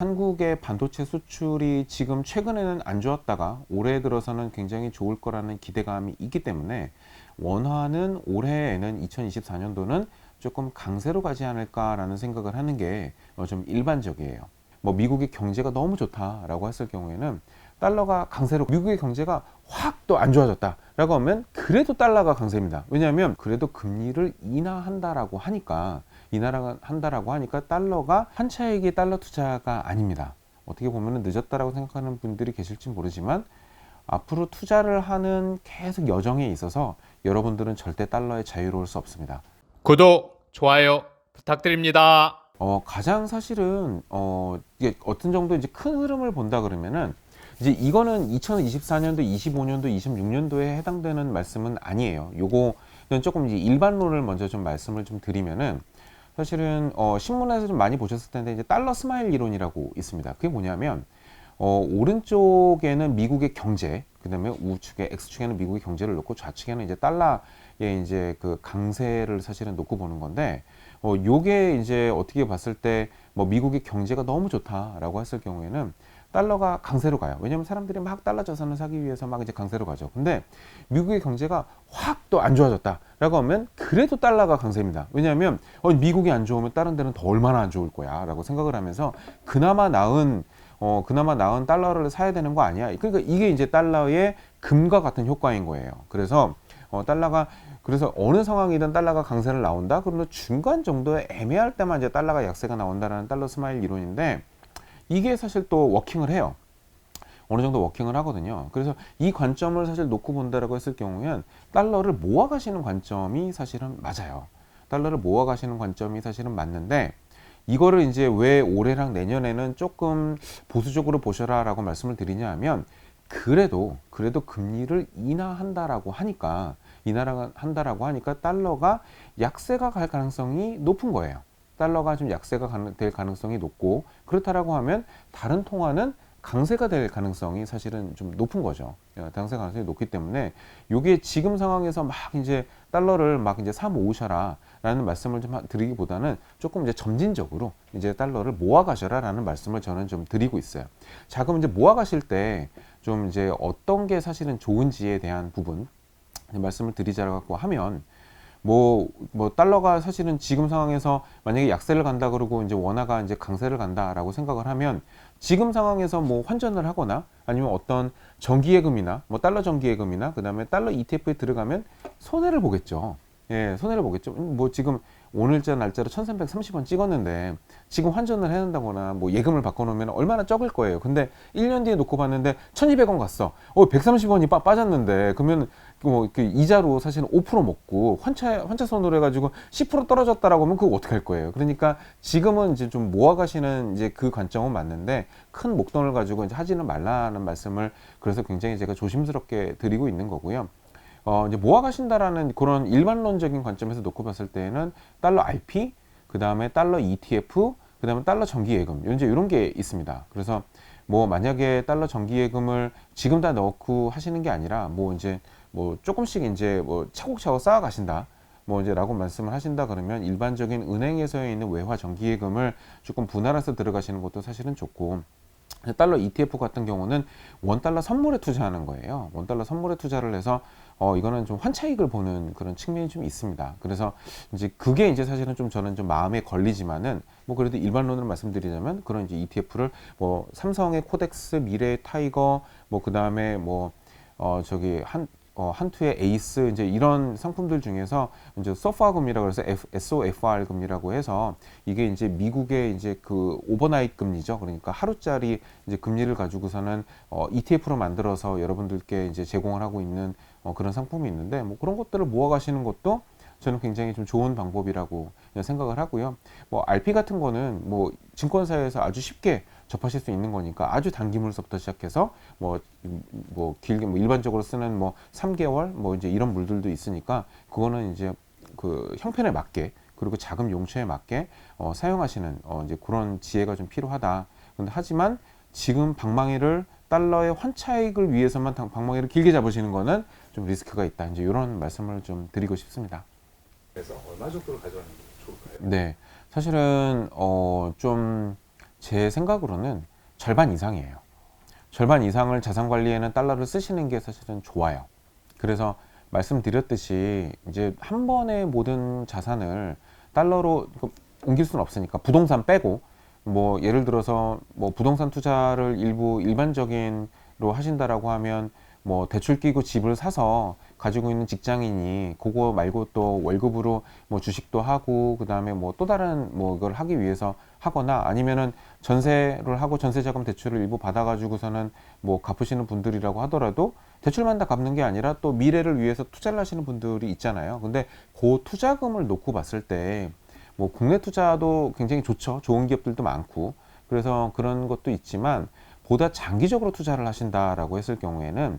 한국의 반도체 수출이 지금 최근에는 안 좋았다가 올해 들어서는 굉장히 좋을 거라는 기대감이 있기 때문에 원화는 올해에는 2024년도는 조금 강세로 가지 않을까라는 생각을 하는 게 좀 일반적이에요. 뭐 미국의 경제가 너무 좋다라고 했을 경우에는 달러가 강세로, 미국의 경제가 확 또 안 좋아졌다라고 하면 그래도 달러가 강세입니다. 왜냐하면 그래도 금리를 인하한다라고 하니까, 달러가 환차익이 달러 투자가 아닙니다. 어떻게 보면 늦었다라고 생각하는 분들이 계실지 모르지만 앞으로 투자를 하는 계속 여정에 있어서 여러분들은 절대 달러에 자유로울 수 없습니다. 구독, 좋아요 부탁드립니다. 가장 사실은 이게 어떤 정도 이제 큰 흐름을 본다 그러면은 이제 이거는 2024년도, 25년도, 26년도에 해당되는 말씀은 아니에요. 요거는 조금 이제 일반론을 먼저 좀 말씀을 좀 드리면은 사실은 신문에서 좀 많이 보셨을 텐데 이제 달러 스마일 이론이라고 있습니다. 그게 뭐냐면 오른쪽에는 미국의 경제, 그다음에 우측에 X축에는 미국의 경제를 놓고 좌측에는 이제 달러의 이제 그 강세를 사실은 놓고 보는 건데 요게 이제 어떻게 봤을 때 뭐 미국의 경제가 너무 좋다라고 했을 경우에는 달러가 강세로 가요. 왜냐면 사람들이 막 달러 자산을 사기 위해서 막 이제 강세로 가죠. 근데 미국의 경제가 확 또 안 좋아졌다라고 하면 그래도 달러가 강세입니다. 왜냐하면 미국이 안 좋으면 다른 데는 더 얼마나 안 좋을 거야라고 생각을 하면서 그나마 나은 달러를 사야 되는 거 아니야. 그러니까 이게 이제 달러의 금과 같은 효과인 거예요. 그래서 그래서 어느 상황이든 달러가 강세를 나온다. 그러면 중간 정도에 애매할 때만 이제 달러가 약세가 나온다라는 달러 스마일 이론인데 이게 사실 또 워킹을 해요. 어느 정도 워킹을 하거든요. 그래서 이 관점을 사실 놓고 본다라고 했을 경우엔 달러를 모아가시는 관점이 사실은 맞아요. 달러를 모아가시는 관점이 사실은 맞는데 이거를 이제 왜 올해랑 내년에는 조금 보수적으로 보셔라라고 말씀을 드리냐 하면 그래도 금리를 인하한다라고 하니까 달러가 약세가 갈 가능성이 높은 거예요. 달러가 좀 약세가 될 가능성이 높고 그렇다라고 하면 다른 통화는 강세가 될 가능성이 사실은 좀 높은 거죠. 강세 가능성이 높기 때문에 이게 지금 상황에서 막 이제 달러를 막 이제 사 모으셔라라는 말씀을 좀 드리기보다는 조금 이제 점진적으로 이제 달러를 모아 가셔라라는 말씀을 저는 좀 드리고 있어요. 자, 그럼 이제 모아 가실 때 좀 이제 어떤 게 사실은 좋은지에 대한 부분 말씀을 드리자고 하면 달러가 사실은 지금 상황에서 만약에 약세를 간다 그러고 이제 원화가 이제 강세를 간다라고 생각을 하면 지금 상황에서 뭐 환전을 하거나 아니면 어떤 정기예금이나 뭐 달러 정기예금이나 그다음에 달러 ETF에 들어가면 손해를 보겠죠. 예, 손해를 보겠죠. 뭐 지금 오늘자 날짜로 1330원 찍었는데 지금 환전을 해낸다거나 뭐 예금을 바꿔놓으면 얼마나 적을 거예요. 근데 1년 뒤에 놓고 봤는데 1200원 갔어. 130원이 빠졌는데 그러면 그 이자로 사실은 5% 먹고 환차손으로 해가지고 10% 떨어졌다라고 하면 그거 어떻게 할 거예요? 그러니까 지금은 이제 좀 모아가시는 이제 그 관점은 맞는데 큰 목돈을 가지고 이제 하지는 말라는 말씀을 그래서 굉장히 제가 조심스럽게 드리고 있는 거고요. 이제 모아가신다라는 그런 일반론적인 관점에서 놓고 봤을 때는 달러 RP, 그 다음에 달러 ETF, 그 다음에 달러 정기예금, 이제 이런 게 있습니다. 그래서 뭐 만약에 달러 정기예금을 지금 다 넣고 하시는 게 아니라 뭐 조금씩 이제 뭐 차곡차곡 쌓아 가신다. 뭐 이제 라고 말씀을 하신다 그러면 일반적인 은행에서 있는 외화 정기예금을 조금 분할해서 들어가시는 것도 사실은 좋고, 달러 ETF 같은 경우는 원달러 선물에 투자하는 거예요. 원달러 선물에 투자를 해서 이거는 좀 환차익을 보는 그런 측면이 좀 있습니다. 그래서 이제 그게 이제 사실은 좀 저는 좀 마음에 걸리지만은 뭐 그래도 일반론으로 말씀드리자면 그런 이제 ETF를 뭐 삼성의 코덱스, 미래의 타이거, 뭐 그다음에 뭐 저기 한투의 에이스 이제 이런 상품들 중에서 이제 소파 금리라고 해서 SOFR 금리라고 해서 이게 이제 미국의 이제 그 오버나잇 금리죠. 그러니까 하루짜리 이제 금리를 가지고서는 ETF로 만들어서 여러분들께 이제 제공을 하고 있는 그런 상품이 있는데 뭐 그런 것들을 모아 가시는 것도 저는 굉장히 좀 좋은 방법이라고 생각을 하고요. 뭐 RP 같은 거는 뭐 증권사에서 아주 쉽게 접하실 수 있는 거니까 아주 단기물서부터 시작해서 길게 뭐 일반적으로 쓰는 뭐 3개월 뭐 이제 이런 물들도 있으니까 그거는 이제 그 형편에 맞게 그리고 자금 용처에 맞게 사용하시는 이제 그런 지혜가 좀 필요하다. 근데 하지만 지금 방망이를 달러의 환차익을 위해서만 방망이를 길게 잡으시는 거는 좀 리스크가 있다. 이제 이런 말씀을 좀 드리고 싶습니다. 그래서 얼마 정도를 가져가는 게 좋을까요? 네, 사실은 좀 제 생각으로는 절반 이상이에요. 절반 이상을 자산 관리에는 달러를 쓰시는 게 사실은 좋아요. 그래서 말씀드렸듯이 이제 한 번에 모든 자산을 달러로 옮길 수는 없으니까 부동산 빼고 뭐 예를 들어서 뭐 부동산 투자를 일부 일반적인로 하신다라고 하면 뭐 대출 끼고 집을 사서 가지고 있는 직장인이 그거 말고 또 월급으로 뭐 주식도 하고 그다음에 뭐 또 다른 뭐 이걸 하기 위해서 하거나 아니면은 전세를 하고 전세자금 대출을 일부 받아가지고서는 뭐 갚으시는 분들이라고 하더라도 대출만 다 갚는 게 아니라 또 미래를 위해서 투자를 하시는 분들이 있잖아요. 근데 그 투자금을 놓고 봤을 때 뭐 국내 투자도 굉장히 좋죠. 좋은 기업들도 많고 그래서 그런 것도 있지만 보다 장기적으로 투자를 하신다라고 했을 경우에는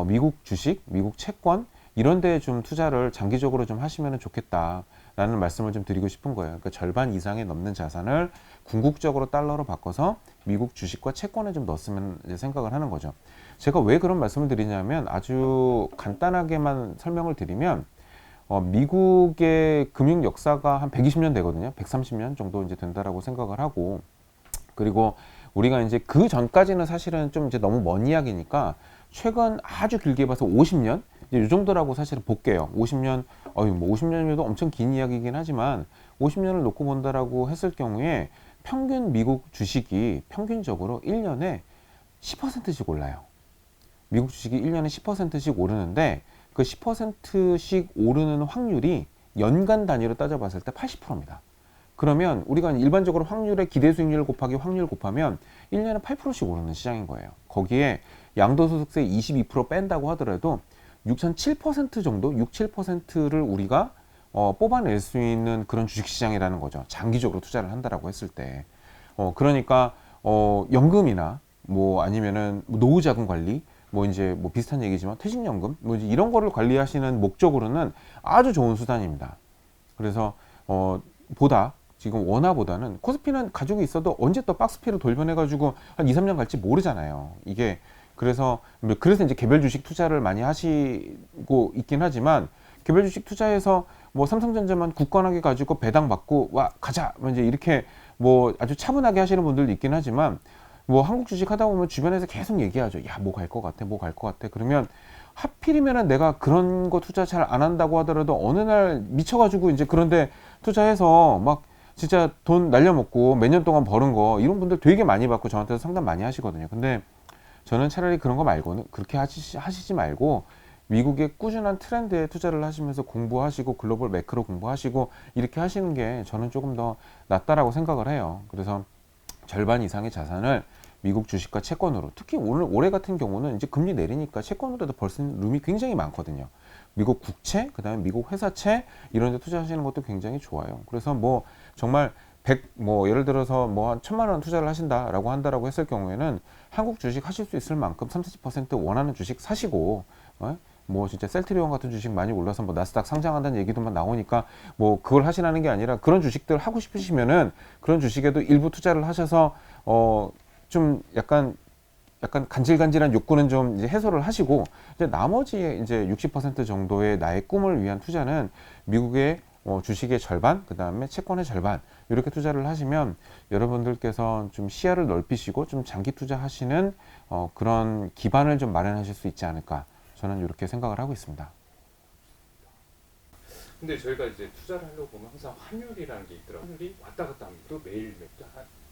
미국 주식, 미국 채권 이런 데에 좀 투자를 장기적으로 좀 하시면 좋겠다라는 말씀을 좀 드리고 싶은 거예요. 그러니까 절반 이상에 넘는 자산을 궁극적으로 달러로 바꿔서 미국 주식과 채권에 좀 넣었으면 이제 생각을 하는 거죠. 제가 왜 그런 말씀을 드리냐면 아주 간단하게만 설명을 드리면 미국의 금융 역사가 한 120년 되거든요. 130년 정도 이제 된다라고 생각을 하고 그리고 우리가 이제 그 전까지는 사실은 좀 이제 너무 먼 이야기니까 최근 아주 길게 봐서 50년 이제 이 정도라고 사실은 볼게요. 50년 뭐 50년이면 엄청 긴 이야기이긴 하지만 50년을 놓고 본다라고 했을 경우에 평균 미국 주식이 평균적으로 1년에 10%씩 올라요. 미국 주식이 1년에 10%씩 오르는데 그 10%씩 오르는 확률이 연간 단위로 따져봤을 때 80%입니다. 그러면 우리가 일반적으로 확률의 기대 수익률 곱하기 확률 곱하면 1년에 8%씩 오르는 시장인 거예요. 거기에 양도소득세 22% 뺀다고 하더라도 6,7% 정도, 6, 7%를 우리가 뽑아낼 수 있는 그런 주식시장이라는 거죠. 장기적으로 투자를 한다라고 했을 때. 그러니까 연금이나 뭐 아니면은 노후자금 관리 뭐 이제 뭐 비슷한 얘기지만 퇴직연금 뭐 이제 이런 거를 관리하시는 목적으로는 아주 좋은 수단입니다. 그래서 보다 지금 원화보다는 코스피는 가지고 있어도 언제 또 박스피로 돌변해가지고 한 2, 3년 갈지 모르잖아요. 이게 그래서 이제 개별 주식 투자를 많이 하시고 있긴 하지만 개별 주식 투자해서 뭐 삼성전자만 굳건하게 가지고 배당 받고 와 가자 뭐 이제 이렇게 뭐 아주 차분하게 하시는 분들도 있긴 하지만 뭐 한국 주식 하다 보면 주변에서 계속 얘기하죠. 야, 뭐 갈 것 같아, 뭐 갈 것 같아. 그러면 하필이면은 내가 그런 거 투자 잘 안 한다고 하더라도 어느 날 미쳐가지고 이제 그런데 투자해서 막 진짜 돈 날려먹고 몇 년 동안 버는 거 이런 분들 되게 많이 받고 저한테도 상담 많이 하시거든요. 근데 저는 차라리 그런 거 말고는 그렇게 하시지 말고 미국의 꾸준한 트렌드에 투자를 하시면서 공부하시고 글로벌 매크로 공부하시고 이렇게 하시는 게 저는 조금 더 낫다라고 생각을 해요. 그래서 절반 이상의 자산을 미국 주식과 채권으로 특히 올해 같은 경우는 이제 금리 내리니까 채권으로도 벌 수 있는 룸이 굉장히 많거든요. 미국 국채, 그다음에 미국 회사채 이런 데 투자하시는 것도 굉장히 좋아요. 그래서 뭐 정말 뭐 예를 들어서 뭐 한 1,000만 원 투자를 하신다라고 한다라고 했을 경우에는 한국 주식 하실 수 있을 만큼 30% 원하는 주식 사시고 뭐 진짜 셀트리온 같은 주식 많이 올라서 뭐 나스닥 상장한다는 얘기도만 나오니까 뭐 그걸 하시라는 게 아니라 그런 주식들 하고 싶으시면은 그런 주식에도 일부 투자를 하셔서 좀 약간 간질간질한 욕구는 좀 이제 해소를 하시고 이제 나머지 이제 60% 정도의 나의 꿈을 위한 투자는 미국의 주식의 절반, 그 다음에 채권의 절반 이렇게 투자를 하시면 여러분들께서 좀 시야를 넓히시고 좀 장기 투자하시는 그런 기반을 좀 마련하실 수 있지 않을까 저는 이렇게 생각을 하고 있습니다. 근데 저희가 이제 투자를 하려고 보면 항상 환율이라는 게 있더라고요. 환율이 왔다 갔다 합니다. 또 매일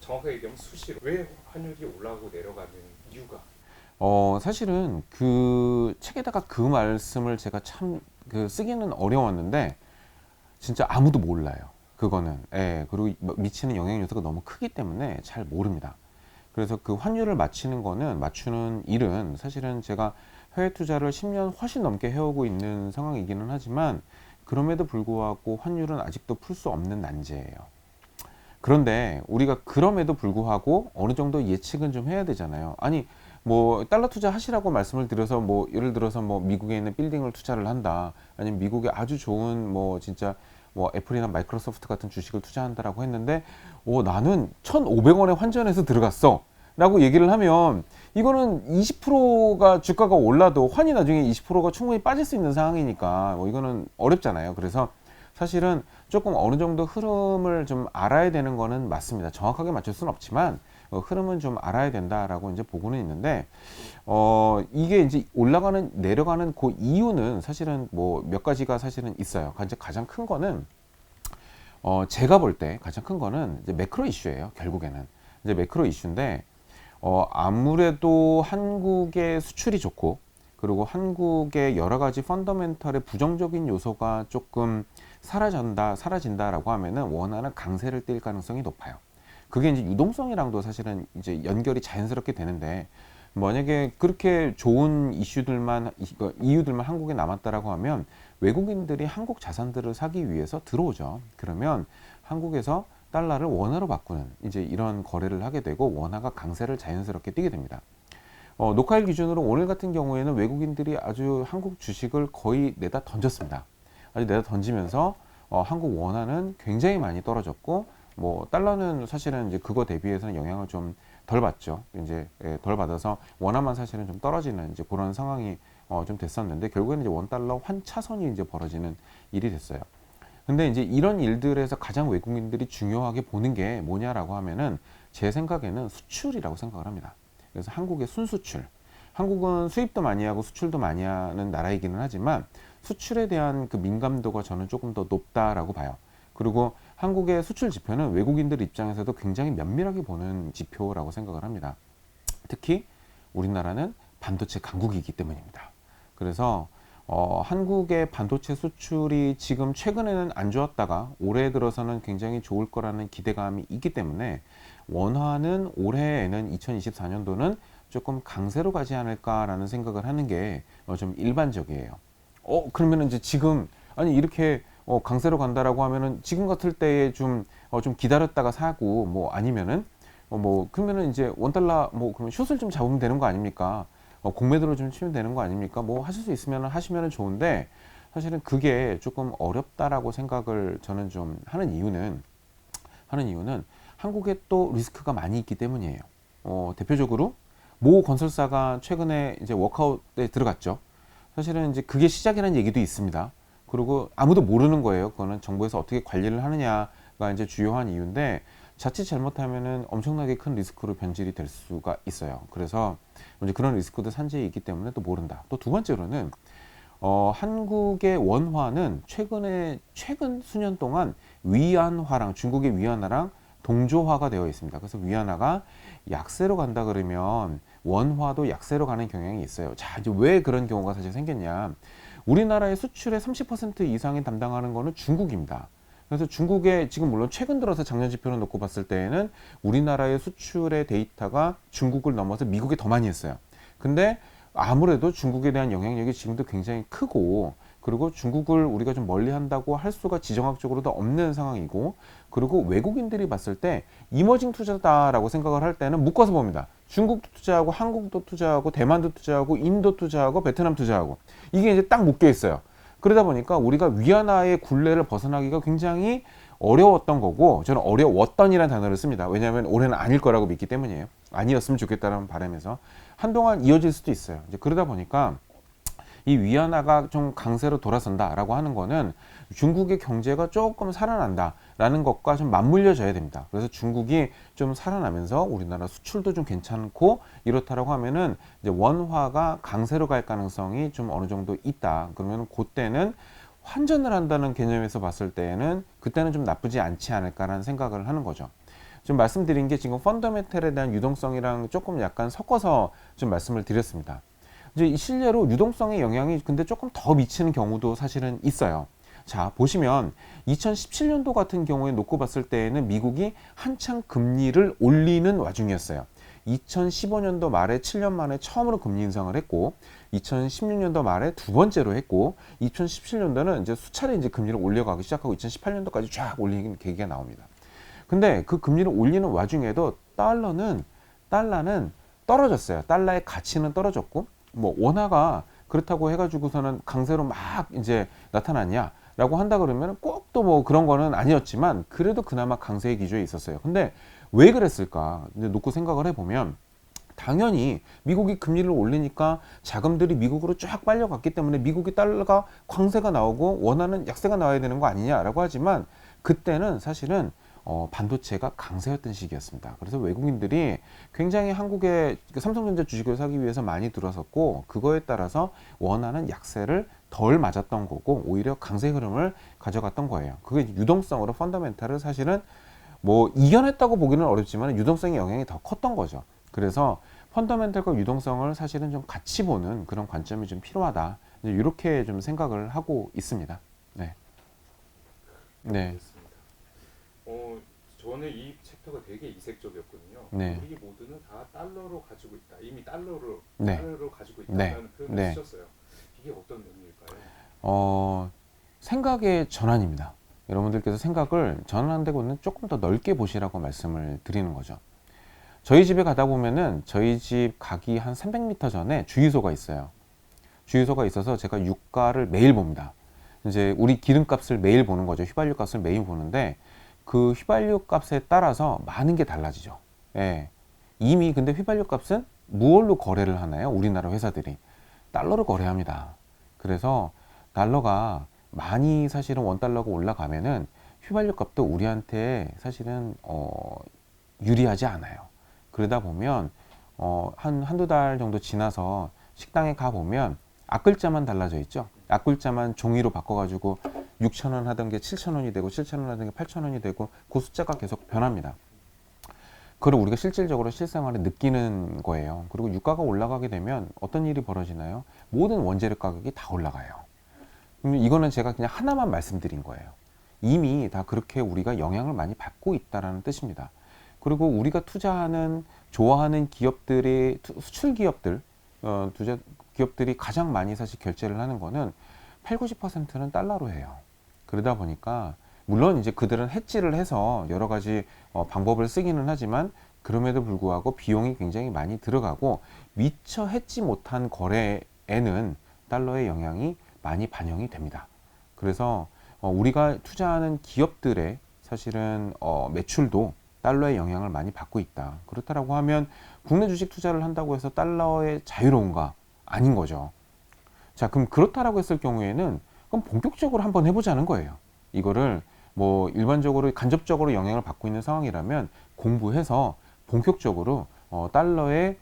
정확하게 얘기하면 수시로. 왜 환율이 올라가고 내려가는 이유가? 사실은 그 책에다가 그 말씀을 제가 참 쓰기는 어려웠는데 진짜 아무도 몰라요. 그거는. 예, 그리고 미치는 영향 요소가 너무 크기 때문에 잘 모릅니다. 그래서 그 환율을 맞추는 일은 사실은 제가 해외 투자를 10년 훨씬 넘게 해오고 있는 상황이기는 하지만 그럼에도 불구하고 환율은 아직도 풀 수 없는 난제예요. 그런데 우리가 그럼에도 불구하고 어느 정도 예측은 좀 해야 되잖아요. 아니 뭐 달러 투자 하시라고 말씀을 드려서 뭐 예를 들어서 뭐 미국에 있는 빌딩을 투자를 한다. 아니면 미국에 아주 좋은 뭐 진짜 뭐 애플이나 마이크로소프트 같은 주식을 투자한다라고 했는데 나는 1,500원에 환전해서 들어갔어. 라고 얘기를 하면 이거는 20%가 주가가 올라도 환이 나중에 20%가 충분히 빠질 수 있는 상황이니까 뭐 이거는 어렵잖아요. 그래서 사실은 조금 어느 정도 흐름을 좀 알아야 되는 거는 맞습니다. 정확하게 맞출 수는 없지만 흐름은 좀 알아야 된다라고 이제 보고는 있는데, 이게 이제 올라가는 내려가는 그 이유는 사실은 뭐 몇 가지가 사실은 있어요. 가장 큰 거는 제가 볼 때 가장 큰 거는 이제 매크로 이슈예요. 결국에는 이제 매크로 이슈인데, 아무래도 한국의 수출이 좋고, 그리고 한국의 여러 가지 펀더멘털의 부정적인 요소가 조금 사라진다라고 하면은 원화는 강세를 띌 가능성이 높아요. 그게 이제 유동성이랑도 사실은 이제 연결이 자연스럽게 되는데, 만약에 그렇게 좋은 이유들만 한국에 남았다라고 하면 외국인들이 한국 자산들을 사기 위해서 들어오죠. 그러면 한국에서 달러를 원화로 바꾸는 이제 이런 거래를 하게 되고 원화가 강세를 자연스럽게 띠게 됩니다. 녹화일 기준으로 오늘 같은 경우에는 외국인들이 아주 한국 주식을 거의 내다 던졌습니다. 아주 내다 던지면서 한국 원화는 굉장히 많이 떨어졌고, 뭐 달러는 사실은 이제 그거 대비해서는 영향을 좀 덜 받죠. 이제 덜 받아서 원화만 사실은 좀 떨어지는 이제 그런 상황이 좀 됐었는데, 결국에는 이제 원 달러 환차선이 이제 벌어지는 일이 됐어요. 근데 이제 이런 일들에서 가장 외국인들이 중요하게 보는 게 뭐냐라고 하면은 제 생각에는 수출이라고 생각을 합니다. 그래서 한국의 순수출. 한국은 수입도 많이 하고 수출도 많이 하는 나라이기는 하지만 수출에 대한 그 민감도가 저는 조금 더 높다라고 봐요. 그리고 한국의 수출 지표는 외국인들 입장에서도 굉장히 면밀하게 보는 지표라고 생각을 합니다. 특히 우리나라는 반도체 강국이기 때문입니다. 그래서 한국의 반도체 수출이 지금 최근에는 안 좋았다가 올해 들어서는 굉장히 좋을 거라는 기대감이 있기 때문에 원화는 올해에는 2024년도는 조금 강세로 가지 않을까라는 생각을 하는 게 좀 일반적이에요. 그러면 이제 지금 아니 이렇게 강세로 간다라고 하면은 지금 같을 때에 좀 기다렸다가 사고, 뭐 아니면은 뭐 그러면은 이제 원달러 뭐 그러면 숏을 좀 잡으면 되는 거 아닙니까? 공매도로 좀 치면 되는 거 아닙니까? 뭐 하실 수 있으면 하시면 좋은데, 사실은 그게 조금 어렵다라고 생각을 저는 좀 하는 이유는 한국에 또 리스크가 많이 있기 때문이에요. 대표적으로 모 건설사가 최근에 이제 워크아웃에 들어갔죠. 사실은 이제 그게 시작이라는 얘기도 있습니다. 그리고 아무도 모르는 거예요. 그거는 정부에서 어떻게 관리를 하느냐가 이제 주요한 이유인데, 자칫 잘못하면은 엄청나게 큰 리스크로 변질이 될 수가 있어요. 그래서 이제 그런 리스크도 산재에 있기 때문에 또 모른다. 또 두 번째로는 한국의 원화는 최근 수년 동안 위안화랑 중국의 위안화랑 동조화가 되어 있습니다. 그래서 위안화가 약세로 간다 그러면 원화도 약세로 가는 경향이 있어요. 자, 이제 왜 그런 경우가 사실 생겼냐? 우리나라의 수출의 30% 이상이 담당하는 거는 중국입니다. 그래서 중국의 지금 물론 최근 들어서 작년 지표를 놓고 봤을 때에는 우리나라의 수출의 데이터가 중국을 넘어서 미국이 더 많이 했어요. 근데 아무래도 중국에 대한 영향력이 지금도 굉장히 크고, 그리고 중국을 우리가 좀 멀리 한다고 할 수가 지정학적으로도 없는 상황이고, 그리고 외국인들이 봤을 때 이머징 투자다라고 생각을 할 때는 묶어서 봅니다. 중국도 투자하고 한국도 투자하고 대만도 투자하고 인도 투자하고 베트남 투자하고, 이게 이제 딱 묶여 있어요. 그러다 보니까 우리가 위안화의 굴레를 벗어나기가 굉장히 어려웠던 거고, 저는 어려웠던이라는 단어를 씁니다. 왜냐하면 올해는 아닐 거라고 믿기 때문이에요. 아니었으면 좋겠다는 바람에서 한동안 이어질 수도 있어요. 이제 그러다 보니까 이 위안화가 좀 강세로 돌아선다라고 하는 거는 중국의 경제가 조금 살아난다라는 것과 좀 맞물려져야 됩니다. 그래서 중국이 좀 살아나면서 우리나라 수출도 좀 괜찮고 이렇다라고 하면은 이제 원화가 강세로 갈 가능성이 좀 어느 정도 있다. 그러면 그때는 환전을 한다는 개념에서 봤을 때에는 그때는 좀 나쁘지 않지 않을까라는 생각을 하는 거죠. 좀 말씀드린 게 지금 펀더멘털에 대한 유동성이랑 조금 약간 섞어서 좀 말씀을 드렸습니다. 이제 실제로 유동성의 영향이 근데 조금 더 미치는 경우도 사실은 있어요. 자, 보시면 2017년도 같은 경우에 놓고 봤을 때에는 미국이 한창 금리를 올리는 와중이었어요. 2015년도 말에 7년 만에 처음으로 금리 인상을 했고, 2016년도 말에 두 번째로 했고, 2017년도는 이제 수차례 이제 금리를 올려가기 시작하고 2018년도까지 쫙 올리는 계기가 나옵니다. 근데 그 금리를 올리는 와중에도 달러는 떨어졌어요. 달러의 가치는 떨어졌고, 뭐 원화가 그렇다고 해가지고서는 강세로 막 이제 나타났냐라고 한다 그러면 꼭 또 뭐 그런 거는 아니었지만 그래도 그나마 강세의 기조에 있었어요. 근데 왜 그랬을까? 이제 놓고 생각을 해보면 당연히 미국이 금리를 올리니까 자금들이 미국으로 쫙 빨려갔기 때문에 미국이 달러가 광세가 나오고 원화는 약세가 나와야 되는 거 아니냐라고 하지만 그때는 사실은 반도체가 강세였던 시기였습니다. 그래서 외국인들이 굉장히 한국의 삼성전자 주식을 사기 위해서 많이 들어섰고 그거에 따라서 원화는 약세를 덜 맞았던 거고 오히려 강세 흐름을 가져갔던 거예요. 그게 유동성으로 펀더멘탈을 사실은 뭐 이겨냈다고 보기는 어렵지만 유동성의 영향이 더 컸던 거죠. 그래서 펀더멘털과 유동성을 사실은 좀 같이 보는 그런 관점이 좀 필요하다. 이렇게 좀 생각을 하고 있습니다. 네. 네. 알겠습니다. 저는 이 챕터가 되게 이색적이었거든요. 네. 우리 모두는 다 달러로 가지고 있다. 이미 네. 달러로 가지고 네. 있다는 표현을 네. 쓰셨어요. 이게 어떤 의미일까요? 생각의 전환입니다. 여러분들께서 생각을 전환되고는 조금 더 넓게 보시라고 말씀을 드리는 거죠. 저희 집에 가다 보면은 저희 집 가기 한 300m 전에 주유소가 있어요. 주유소가 있어서 제가 유가를 매일 봅니다. 이제 우리 기름값을 매일 보는 거죠. 휘발유 값을 매일 보는데 그 휘발유 값에 따라서 많은 게 달라지죠. 예. 이미 근데 휘발유 값은 무얼로 거래를 하나요? 우리나라 회사들이 달러로 거래합니다. 그래서 달러가 많이 사실은 원달러가 올라가면은 휘발유 값도 우리한테 사실은 유리하지 않아요. 그러다 보면 한두 달 정도 지나서 식당에 가 보면 앞글자만 달라져 있죠. 앞글자만 종이로 바꿔가지고 6,000원 하던 게 7,000원이 되고 7,000원 하던 게 8,000원이 되고 그 숫자가 계속 변합니다. 그걸 우리가 실질적으로 실생활에 느끼는 거예요. 그리고 유가가 올라가게 되면 어떤 일이 벌어지나요? 모든 원재료 가격이 다 올라가요. 이거는 제가 그냥 하나만 말씀드린 거예요. 이미 다 그렇게 우리가 영향을 많이 받고 있다는 뜻입니다. 그리고 우리가 투자하는 좋아하는 기업들의 수출 기업들 투자 기업들이 가장 많이 사실 결제를 하는 거는 8, 90%는 달러로 해요. 그러다 보니까 물론 이제 그들은 해지를 해서 여러 가지 방법을 쓰기는 하지만 그럼에도 불구하고 비용이 굉장히 많이 들어가고 미처 해지 못한 거래에는 달러의 영향이 많이 반영이 됩니다. 그래서 우리가 투자하는 기업들의 사실은 매출도 달러의 영향을 많이 받고 있다. 그렇다라고 하면 국내 주식 투자를 한다고 해서 달러의 자유로운가? 아닌 거죠. 자, 그럼 그렇다라고 했을 경우에는 그럼 본격적으로 한번 해보자는 거예요. 이거를 뭐 일반적으로 간접적으로 영향을 받고 있는 상황이라면 공부해서 본격적으로 달러의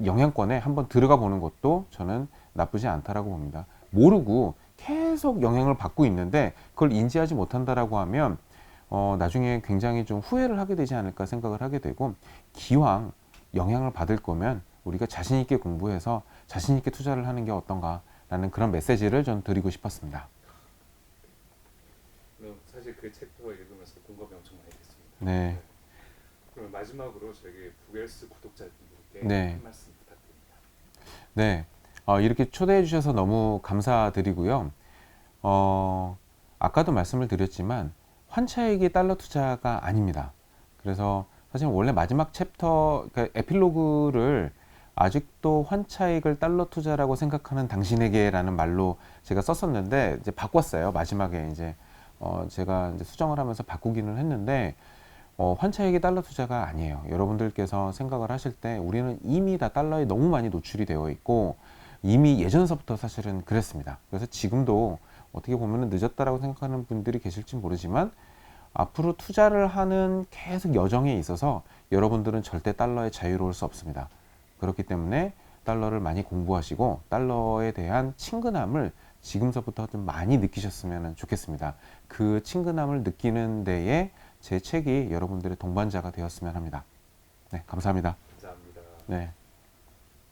영향권에 한번 들어가 보는 것도 저는 나쁘지 않다라고 봅니다. 모르고 계속 영향을 받고 있는데 그걸 인지하지 못한다라고 하면 나중에 굉장히 좀 후회를 하게 되지 않을까 생각을 하게 되고 기왕 영향을 받을 거면 우리가 자신 있게 공부해서 자신 있게 투자를 하는 게 어떤가라는 그런 메시지를 좀 드리고 싶었습니다. 사실 그 챕터 읽으면서 공감이 엄청 많이 됐습니다. 네. 그럼 마지막으로 저희 부겔스 구독자분들께 네. 한 말씀 부탁드립니다. 네. 이렇게 초대해 주셔서 너무 감사드리고요. 아까도 말씀을 드렸지만 환차익이 달러 투자가 아닙니다. 그래서 사실 원래 마지막 챕터, 그러니까 에필로그를 아직도 환차익을 달러 투자라고 생각하는 당신에게라는 말로 제가 썼었는데 이제 바꿨어요. 마지막에 이제 제가 이제 수정을 하면서 바꾸기는 했는데 환차익이 달러 투자가 아니에요. 여러분들께서 생각을 하실 때 우리는 이미 다 달러에 너무 많이 노출이 되어 있고 이미 예전서부터 사실은 그랬습니다. 그래서 지금도 어떻게 보면 늦었다라고 생각하는 분들이 계실지 모르지만 앞으로 투자를 하는 계속 여정에 있어서 여러분들은 절대 달러에 자유로울 수 없습니다. 그렇기 때문에 달러를 많이 공부하시고 달러에 대한 친근함을 지금서부터 좀 많이 느끼셨으면 좋겠습니다. 그 친근함을 느끼는 데에 제 책이 여러분들의 동반자가 되었으면 합니다. 네, 감사합니다. 감사합니다. 네.